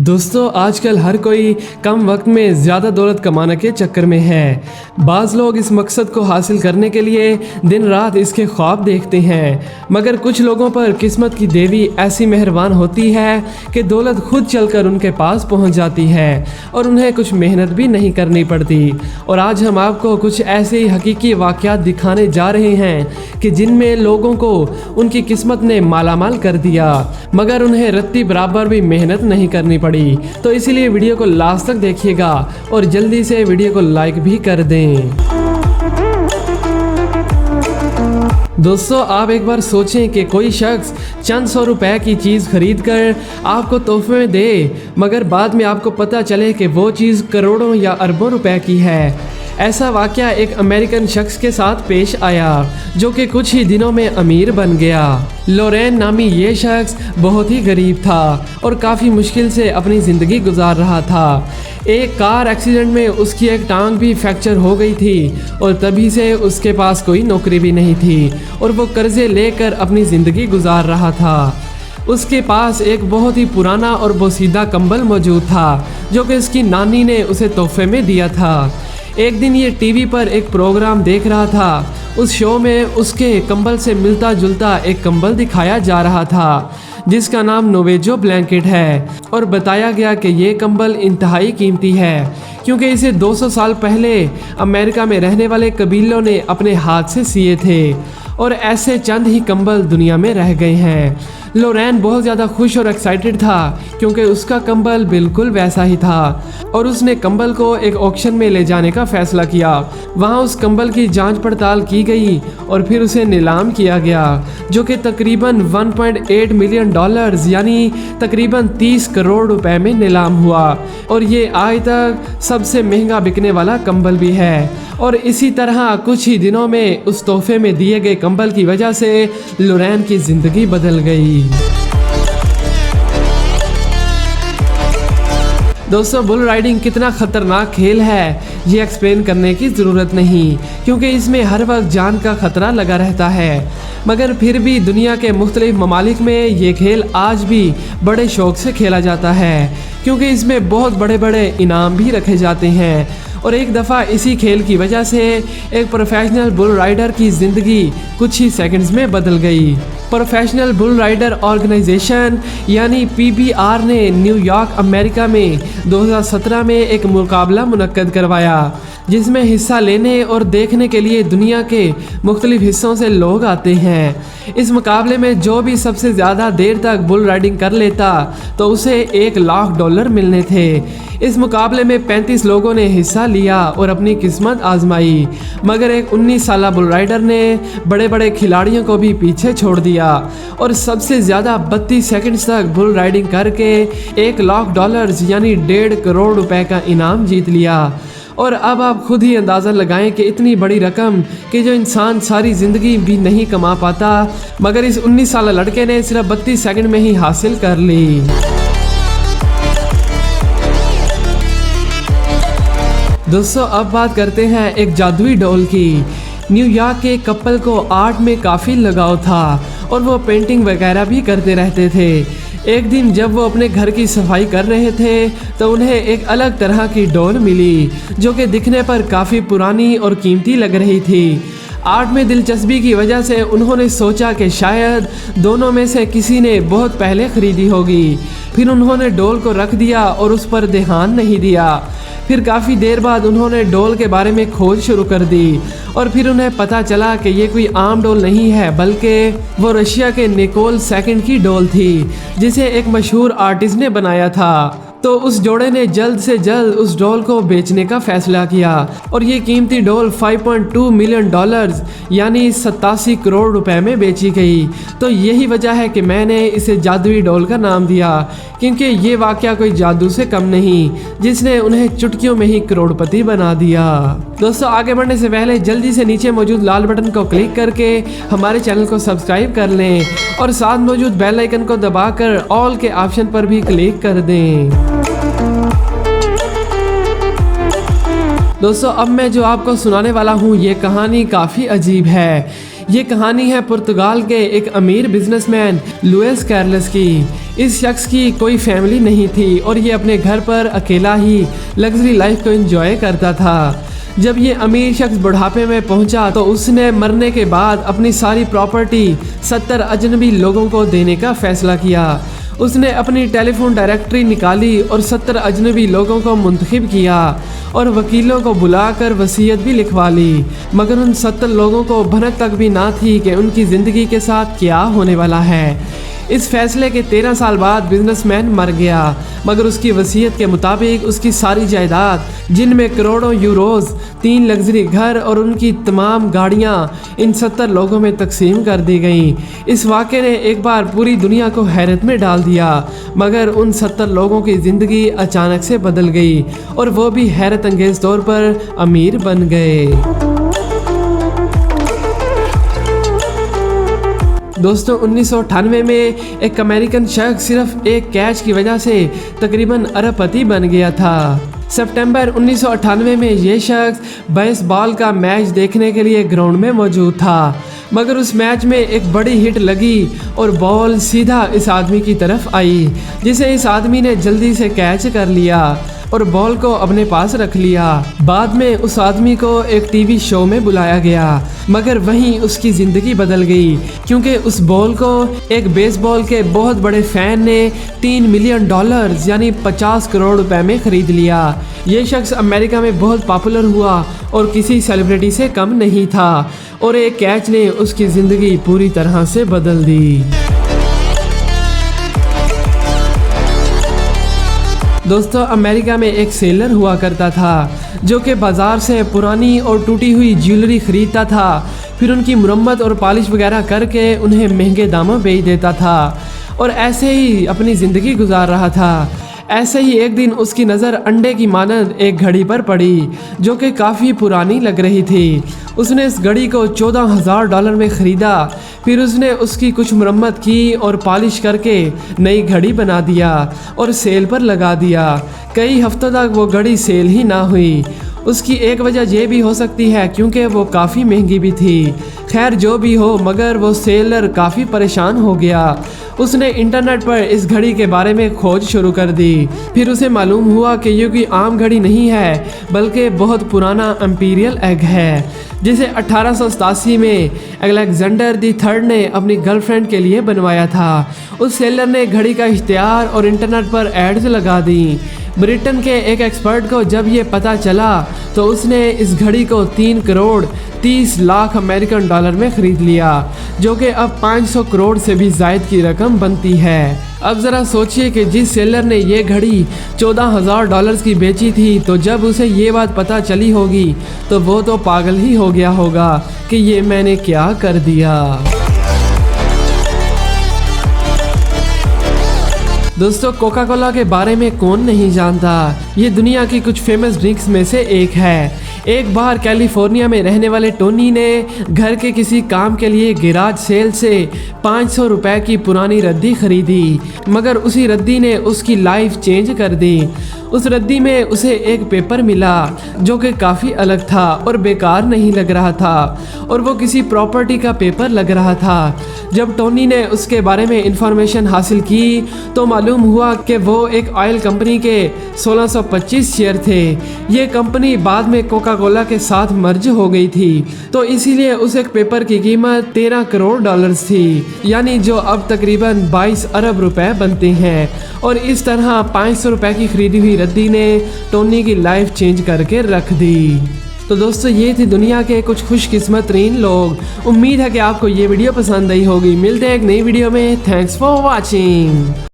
दोस्तों आजकल हर कोई कम वक्त में ज़्यादा दौलत कमाने के चक्कर में है। बाज़ लोग इस मकसद को हासिल करने के लिए दिन रात इसके ख्वाब देखते हैं, मगर कुछ लोगों पर किस्मत की देवी ऐसी मेहरबान होती है कि दौलत खुद चलकर उनके पास पहुंच जाती है और उन्हें कुछ मेहनत भी नहीं करनी पड़ती। और आज हम आपको कुछ ऐसे ही हकीकी वाक़यात दिखाने जा रहे हैं कि जिनमें लोगों को उनकी किस्मत ने मालामाल कर दिया, मगर उन्हें रत्ती बराबर भी मेहनत नहीं करनी पड़ी। तो इसीलिए वीडियो को लास्ट तक देखिएगा और जल्दी से वीडियो को लाइक भी कर दें। दोस्तों आप एक बार सोचें कि कोई शख्स चंद सौ रुपए की चीज़ खरीद कर आपको तोहफे में दे, मगर बाद में आपको पता चले कि वो चीज़ करोड़ों या अरबों रुपए की है। ऐसा वाक़या एक अमेरिकन शख्स के साथ पेश आया जो कि कुछ ही दिनों में अमीर बन गया। लोरेन नामी ये शख्स बहुत ही गरीब था और काफ़ी मुश्किल से अपनी ज़िंदगी गुजार रहा था। एक कार एक्सीडेंट में उसकी एक टांग भी फ्रैक्चर हो गई थी और तभी से उसके पास कोई नौकरी भी नहीं थी और वो कर्जे लेकर अपनी ज़िंदगी गुजार रहा था। उसके पास एक बहुत ही पुराना और बोसीदा कंबल मौजूद था जो कि उसकी नानी ने उसे तोहफे में दिया था। एक दिन ये टीवी पर एक प्रोग्राम देख रहा था। उस शो में उसके कंबल से मिलता जुलता एक कंबल दिखाया जा रहा था जिसका नाम नोवेजो ब्लैंकेट है और बताया गया कि ये कंबल इंतहाई कीमती है क्योंकि इसे 200 साल पहले अमेरिका में रहने वाले कबीलों ने अपने हाथ से सिए थे और ऐसे चंद ही कंबल दुनिया में रह गए हैं। लोरेन बहुत ज़्यादा खुश और एक्साइटेड था क्योंकि उसका कंबल बिल्कुल वैसा ही था और उसने कंबल को एक ऑक्शन में ले जाने का फैसला किया। वहाँ उस कंबल की जांच पड़ताल की गई और फिर उसे नीलाम किया गया जो कि तकरीबन 1.8 मिलियन डॉलर्स यानी तकरीबन 30 करोड़ रुपए में नीलाम हुआ और ये आज तक सबसे महंगा बिकने वाला कंबल भी है। और इसी तरह कुछ ही दिनों में उस तोहफे में दिए गए कंबल की वजह से लोरेन की ज़िंदगी बदल गई। दोस्तों बुल राइडिंग कितना ख़तरनाक खेल है ये एक्सप्लेन करने की ज़रूरत नहीं क्योंकि इसमें हर वक्त जान का ख़तरा लगा रहता है, मगर फिर भी दुनिया के मुख्तलिफ ममालिक में ये खेल आज भी बड़े शौक़ से खेला जाता है क्योंकि इसमें बहुत बड़े बड़े इनाम भी रखे जाते हैं। और एक दफ़ा इसी खेल की वजह से एक प्रोफेशनल बुल राइडर की ज़िंदगी कुछ ही सेकंड्स में बदल गई। प्रोफेशनल बुल राइडर ऑर्गेनाइजेशन यानी PBR ने न्यूयॉर्क अमेरिका में 2017 में एक मुकाबला मुनक्कद करवाया जिसमें हिस्सा लेने और देखने के लिए दुनिया के मुख्तलिफ हिस्सों से लोग आते हैं। इस मुकाबले में जो भी सबसे ज़्यादा देर तक बुल राइडिंग कर लेता तो उसे $1 लाख मिलने थे। इस मुकाबले में 35 लोगों ने हिस्सा लिया और अपनी किस्मत आजमाई, मगर एक 19 साला बुल राइडर ने बड़े बड़े खिलाड़ियों को भी पीछे छोड़ दिया और सबसे ज़्यादा 32 सेकंड्स तक बुल राइडिंग करके $1 लाख यानी 1.5 करोड़ रुपए का इनाम जीत लिया। और अब आप खुद ही अंदाज़ा लगाएं कि इतनी बड़ी रकम कि जो इंसान सारी ज़िंदगी भी नहीं कमा पाता, मगर इस 19 साला लड़के ने सिर्फ 32 सेकंड में ही हासिल कर ली। दोस्तों अब बात करते हैं एक जादुई डॉल की। न्यूयॉर्क के कपल को आर्ट में काफ़ी लगाव था और वो पेंटिंग वगैरह भी करते रहते थे। एक दिन जब वो अपने घर की सफाई कर रहे थे तो उन्हें एक अलग तरह की डॉल मिली जो कि दिखने पर काफ़ी पुरानी और कीमती लग रही थी। आर्ट में दिलचस्पी की वजह से उन्होंने सोचा कि शायद दोनों में से किसी ने बहुत पहले ख़रीदी होगी। फिर उन्होंने डॉल को रख दिया और उस पर ध्यान नहीं दिया। फिर काफ़ी देर बाद उन्होंने डॉल के बारे में खोज शुरू कर दी और फिर उन्हें पता चला कि ये कोई आम डॉल नहीं है बल्कि वो रशिया के निकोल सेकंड की डॉल थी जिसे एक मशहूर आर्टिस्ट ने बनाया था। तो उस जोड़े ने जल्द से जल्द उस डॉल को बेचने का फैसला किया और ये कीमती डॉल $5.2 मिलियन यानी 87 करोड़ रुपए में बेची गई। तो यही वजह है कि मैंने इसे जादुई डॉल का नाम दिया क्योंकि ये वाकया कोई जादू से कम नहीं जिसने उन्हें चुटकियों में ही करोड़पति बना दिया। दोस्तों आगे बढ़ने से पहले जल्दी से नीचे मौजूद लाल बटन को क्लिक करके हमारे चैनल को सब्सक्राइब कर लें और साथ मौजूद बेल आइकन को दबाकर ऑल के ऑप्शन पर भी क्लिक कर दें। दोस्तों अब मैं जो आपको सुनाने वाला हूँ ये कहानी काफ़ी अजीब है। ये कहानी है पुर्तगाल के एक अमीर बिजनेसमैन लुइस कार्लोस की। इस शख्स की कोई फैमिली नहीं थी और ये अपने घर पर अकेला ही लग्जरी लाइफ को एंजॉय करता था। जब ये अमीर शख्स बुढ़ापे में पहुंचा तो उसने मरने के बाद अपनी सारी प्रॉपर्टी 70 अजनबी लोगों को देने का फैसला किया। उसने अपनी टेलीफोन डायरेक्टरी निकाली और 70 अजनबी लोगों को मुंतखब किया और वकीलों को बुलाकर वसीयत भी लिखवा ली, मगर उन 70 लोगों को भनक तक भी ना थी कि उनकी ज़िंदगी के साथ क्या होने वाला है। इस फैसले के 13 साल बाद बिजनेसमैन मर गया, मगर उसकी वसीयत के मुताबिक उसकी सारी जायदाद, जिनमें करोड़ों यूरोज, 3 लग्जरी घर और उनकी तमाम गाड़ियां, इन 70 लोगों में तकसीम कर दी गईं। इस वाक़े ने एक बार पूरी दुनिया को हैरत में डाल दिया, मगर उन 70 लोगों की ज़िंदगी अचानक से बदल गई और वो भी हैरत अंगेज़ तौर पर अमीर बन गए। दोस्तों 1998 में एक अमेरिकन शख्स सिर्फ एक कैच की वजह से तकरीबन अरबपति बन गया था। सितंबर 1998 में ये शख्स बेसबॉल का मैच देखने के लिए ग्राउंड में मौजूद था, मगर उस मैच में एक बड़ी हिट लगी और बॉल सीधा इस आदमी की तरफ आई, जिसे इस आदमी ने जल्दी से कैच कर लिया और बॉल को अपने पास रख लिया। बाद में उस आदमी को एक टीवी शो में बुलाया गया, मगर वहीं उसकी ज़िंदगी बदल गई, क्योंकि उस बॉल को एक बेसबॉल के बहुत बड़े फ़ैन ने $3 मिलियन यानी 50 करोड़ रुपए में ख़रीद लिया। ये शख्स अमेरिका में बहुत पॉपुलर हुआ और किसी सेलिब्रिटी से कम नहीं था और एक कैच ने उसकी ज़िंदगी पूरी तरह से बदल दी। दोस्तों अमेरिका में एक सेलर हुआ करता था जो कि बाज़ार से पुरानी और टूटी हुई ज्वेलरी ख़रीदता था, फिर उनकी मुरम्मत और पॉलिश वगैरह करके उन्हें महंगे दामों बेच देता था और ऐसे ही अपनी ज़िंदगी गुजार रहा था। ऐसे ही एक दिन उसकी नज़र अंडे की मानद एक घड़ी पर पड़ी जो कि काफ़ी पुरानी लग रही थी। उसने इस घड़ी को $14,000 में ख़रीदा, फिर उसने उसकी कुछ मुरम्मत की और पॉलिश करके नई घड़ी बना दिया और सेल पर लगा दिया। कई हफ्तों तक वो घड़ी सेल ही ना हुई। उसकी एक वजह यह भी हो सकती है क्योंकि वो काफ़ी महंगी भी थी। खैर जो भी हो, मगर वो सेलर काफ़ी परेशान हो गया। उसने इंटरनेट पर इस घड़ी के बारे में खोज शुरू कर दी। फिर उसे मालूम हुआ कि ये कोई आम घड़ी नहीं है, बल्कि बहुत पुराना इंपीरियल एग है, जिसे 1887 में अलेक्जेंडर दी थर्ड ने अपनी गर्लफ्रेंड के लिए बनवाया था। उस सेलर ने घड़ी का इश्तिहार और इंटरनेट पर एड्स लगा दी। ब्रिटेन के एक एक्सपर्ट को जब ये पता चला तो उसने इस घड़ी को 3 करोड़ 30 लाख अमेरिकन डॉलर में ख़रीद लिया, जो कि अब 500 करोड़ से भी ज़ायद की रकम बनती है। अब ज़रा सोचिए कि जिस सेलर ने ये घड़ी $14,000 की बेची थी, तो जब उसे ये बात पता चली होगी तो वो तो पागल ही हो गया होगा कि ये मैंने क्या कर दिया। दोस्तों कोका कोला के बारे में कौन नहीं जानता। ये दुनिया की कुछ फेमस ड्रिंक्स में से एक है। एक बार कैलिफोर्निया में रहने वाले टोनी ने घर के किसी काम के लिए गैराज सेल से 500 रुपए की पुरानी रद्दी खरीदी, मगर उसी रद्दी ने उसकी लाइफ चेंज कर दी। उस रद्दी में उसे एक पेपर मिला जो कि काफ़ी अलग था और बेकार नहीं लग रहा था, और वो किसी प्रॉपर्टी का पेपर लग रहा था। जब टोनी ने उसके बारे में इंफॉर्मेशन हासिल की तो मालूम हुआ कि वो एक ऑयल कंपनी के 1625 शेयर थे। ये कंपनी बाद में कोका कोला के साथ मर्ज हो गई थी, तो इसीलिए उस एक पेपर की कीमत $13 करोड़ थी, यानी जो अब तकरीबन 22 अरब रुपए बनते हैं। और इस तरह 500 रुपए की खरीदी हुई रद्दी ने टोनी की लाइफ चेंज करके रख दी। तो दोस्तों ये थी दुनिया के कुछ खुशकिस्मत तरीन लोग। उम्मीद है कि आपको ये वीडियो पसंद आई होगी। मिलते हैं एक नई वीडियो में। Thanks for watching.